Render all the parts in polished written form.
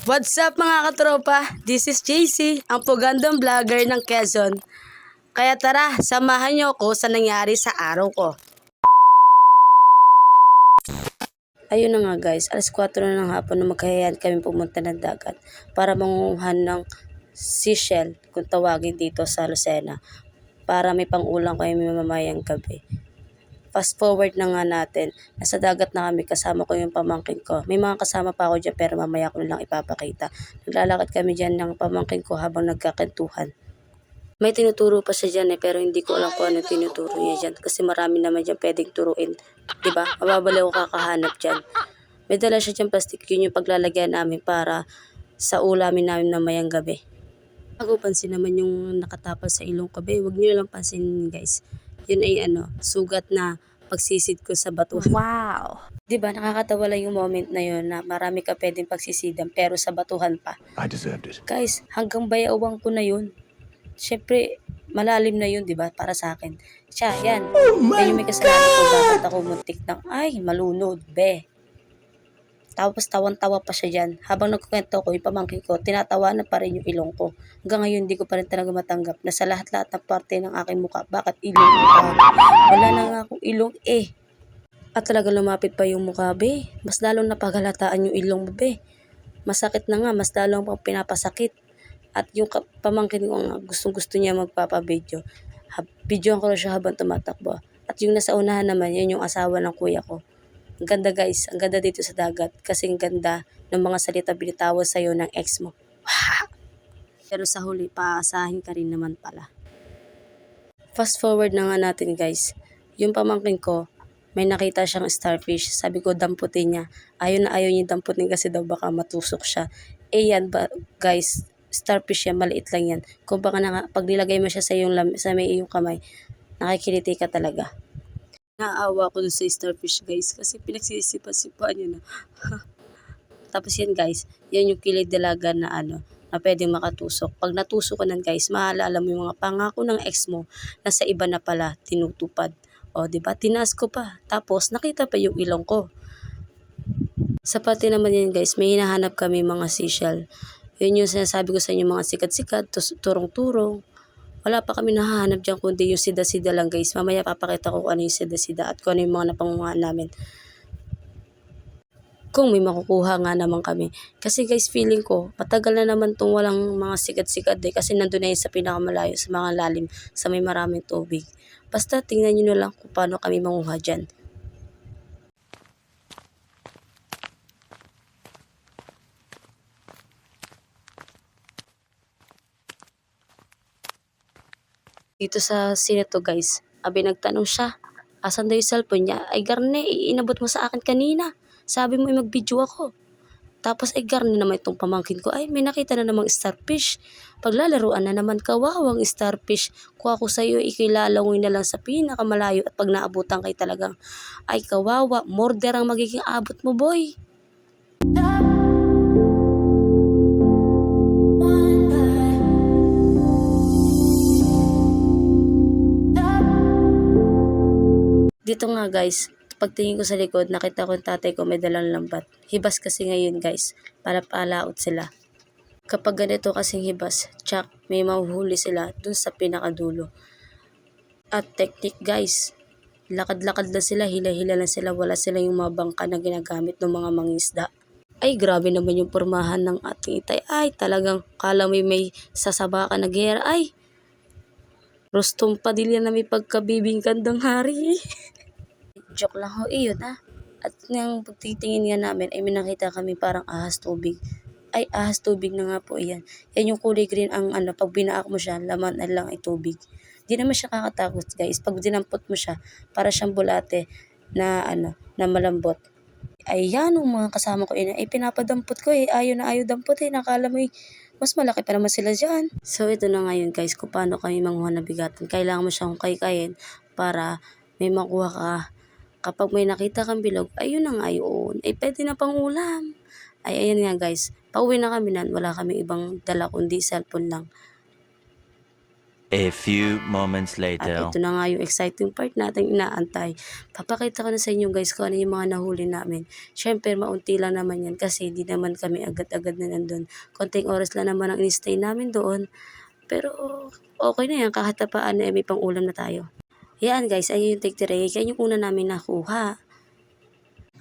What's up mga katropa? This is JC, ang pugandong vlogger ng Quezon. Kaya tara, samahan niyo ako sa nangyari sa araw ko. Ayun na nga guys, alas 4 na ng hapon na magkahayaan kami pumunta ng dagat para mangunguhan ng seashell kung tawagin dito sa Lucena para may pang-ulam kami mamayang gabi. Fast forward na nga natin, nasa dagat na kami, kasama ko yung pamangkin ko. May mga kasama pa ako dyan pero mamaya ko lang ipapakita. Naglalakad kami dyan ng pamangkin ko habang nagkakentuhan. May tinuturo pa siya dyan pero hindi ko alam kung ano tinuturo niya dyan kasi marami naman dyan pwedeng turuin. Diba? Mababaliw ako kakahanap dyan. May dala siya dyan plastic, yun yung paglalagyan namin para sa ulamin namin mamayang gabi. Bago pansin naman yung nakatapal sa ilong ko, huwag niyo lang pansinin guys. Yun ay sugat na pagsisid ko sa batuhan. Wow! Diba, nakakatawa lang yung moment na yun na marami ka pwedeng pagsisidan pero sa batuhan pa. I deserved it. Guys, hanggang bayawang ko na yun. Siyempre, malalim na yun, diba, para sa akin. Siya, yan. Yan yung may kasalanan ko, bakit ako muntik ng, ay, malunod, be. Tapos tawang-tawa pa siya dyan. Habang nagkukwento ko, yung pamangkin ko, tinatawanan pa rin yung ilong ko. Hanggang ngayon, hindi ko pa rin talaga matanggap na sa lahat-lahat ng parte ng aking mukha, bakit ilong ko pa? Wala na nga akong ilong eh. At talaga lumapit pa yung mukha, be. Mas lalong napagalataan yung ilong mo, be. Masakit na nga, mas lalong pang pinapasakit. At yung pamangkin ko nga, gustong-gusto niya magpapabidyo. Videoan ko na siya habang tumatakbo. At yung nasa unahan naman, yun yung asawa ng kuya ko. Ang ganda guys, ang ganda dito sa dagat kasi ang ganda ng mga salita binitawan sa'yo ng ex mo. Pero sa huli, paasahin ka rin naman pala. Fast forward na nga natin guys. Yung pamangkin ko, may nakita siyang starfish. Sabi ko, damputin niya. Ayaw na ayaw niya damputin kasi daw baka matusok siya. Eh yan ba guys, starfish yan, maliit lang yan. Kung baka pag nilagay mo siya sa may iyong kamay, nakikiliti ka talaga. Naawa ko dun sa starfish guys kasi pinagsisipa-sipa niya na. Tapos yan guys, yan yung kilid dalaga na na pwedeng makatusok. Pag natusok ka nan guys, maalala mo yung mga pangako ng ex mo na sa iba na pala tinutupad. O diba, tinaas ko pa. Tapos nakita pa yung ilong ko. Sa pati naman yan guys, may hinahanap kami mga seashell. Yun yung sinasabi ko sa inyo, mga sikat-sikat, turong-turong. Wala pa kami nahahanap dyan kundi yung sida-sida lang guys. Mamaya papakita ko kung ano yung sida-sida at kung ano yung mga napangunguhan namin. Kung may makukuha nga naman kami. Kasi guys, feeling ko, matagal na naman tong walang mga sikat-sikat kasi nandun na yun sa pinakamalayo, sa mga lalim, sa may maraming tubig. Basta tingnan nyo na lang kung paano kami manguha dyan. Dito sa sine to guys, nagtanong siya, asan daw yung cellphone niya? Ay Garne, inabot mo sa akin kanina. Sabi mo mag-video ako. Tapos ay Garne naman itong pamangkin ko, ay may nakita na namang starfish. Paglalaruan na naman kawawang starfish. Kung ako sa iyo, ikilalangoy na lang sa pinakamalayo at pag naabutan kay talagang, ay kawawa, murder ang magiging abot mo boy. Dito nga guys, pagtingin ko sa likod, nakita ko yung tatay ko may dalang lambat. Hibas kasi ngayon guys, para paalaot sila. Kapag ganito kasing hibas, tsak, may mahuhuli sila dun sa pinakadulo. At technique guys, lakad-lakad lang sila, hila-hila lang sila, wala sila yung mga bangka na ginagamit ng mga mangisda. Ay grabe naman yung pormahan ng ating itay. Ay talagang kala may sasaba ka na gera. Ay, Rostong Padilla na may pagkabibingkandang hari. Joke lang ho, iyon At nang pagtitingin nga namin ay may nakita kami parang ahas tubig. Ay ahas tubig na nga po iyan. Yan yung kulay green ang pag binaak mo siya, laman na lang ay tubig. Di naman siya kakatakot guys. Pag dinampot mo siya, para siyang bulate na na malambot. Ay yan yung mga kasama ko ay pinapadampot ko ayaw na ayaw dampot nakala mo mas malaki pa naman sila dyan. So ito na ngayon guys kung paano kami manguha ng bigatan. Kailangan mo siyang kaykayin para may makuha ka. Kapag may nakita kang bilog, ayun na nga yun. Pwede na pang ulam. Ay ayan nga guys, pauwi na kami nan, wala kami ibang dala kundi cellphone lang. A few moments At later. ito na nga yung exciting part natin inaantay. Papakita ko na sa inyo guys kung ano yung mga nahuli namin. Siyempre, maunti lang naman yan kasi hindi naman kami agad-agad na nandun. Konting oras lang naman ang in-stay namin doon. Pero okay na yan kahit na paano may pang-ulam na tayo. Yan guys, ayun yung tig-tray. Yan yung una namin nakuha.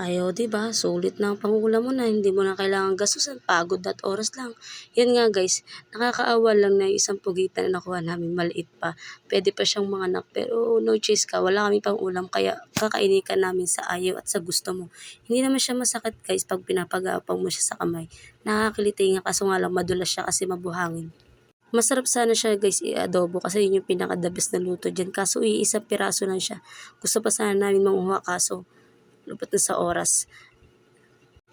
Ayaw, 'di ba? Sulit na ang pangulam mo na, hindi mo na kailangan gastusan, pagod at oras lang. Yan nga guys, nakakaawa lang na yung isang pugitan na nakuha namin, maliit pa. Pwede pa siyang manganak, pero no choice ka, wala kami pang ulam, kaya kakainin ka namin sa ayaw at sa gusto mo. Hindi naman siya masakit guys pag pinapagapang mo siya sa kamay. Nakakiliti nga kaso nga lang madulas siya kasi mabuhangin. Masarap sana siya guys i-adobo kasi yun yung pinaka-the best na luto dyan. Kaso iisang piraso lang siya. Gusto pa sana namin manguha kaso lupot na sa oras.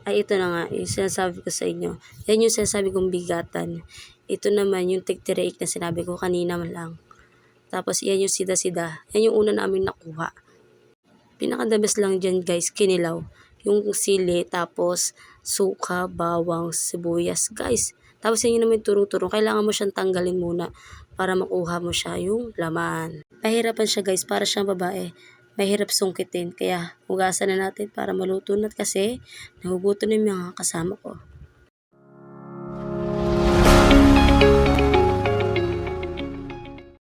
Ay ito na nga, yung sinasabi ko sa inyo. Yan yung sinasabi kong bigatan. Ito naman yung tig-tiraik na sinabi ko kanina man lang. Tapos yan yung sida-sida. Yan yung una namin nakuha. Pinaka-the best lang dyan guys, kinilaw. Yung sili, tapos suka, bawang, sibuyas. Guys, tapos yan yung naman turong-turong. Kailangan mo siyang tanggalin muna para makuha mo siya yung laman. Pahirapan siya guys, para siyang babae. Mahirap sungkitin. Kaya hugasan na natin para maluto na kasi nagugutom na yung mga kasama ko.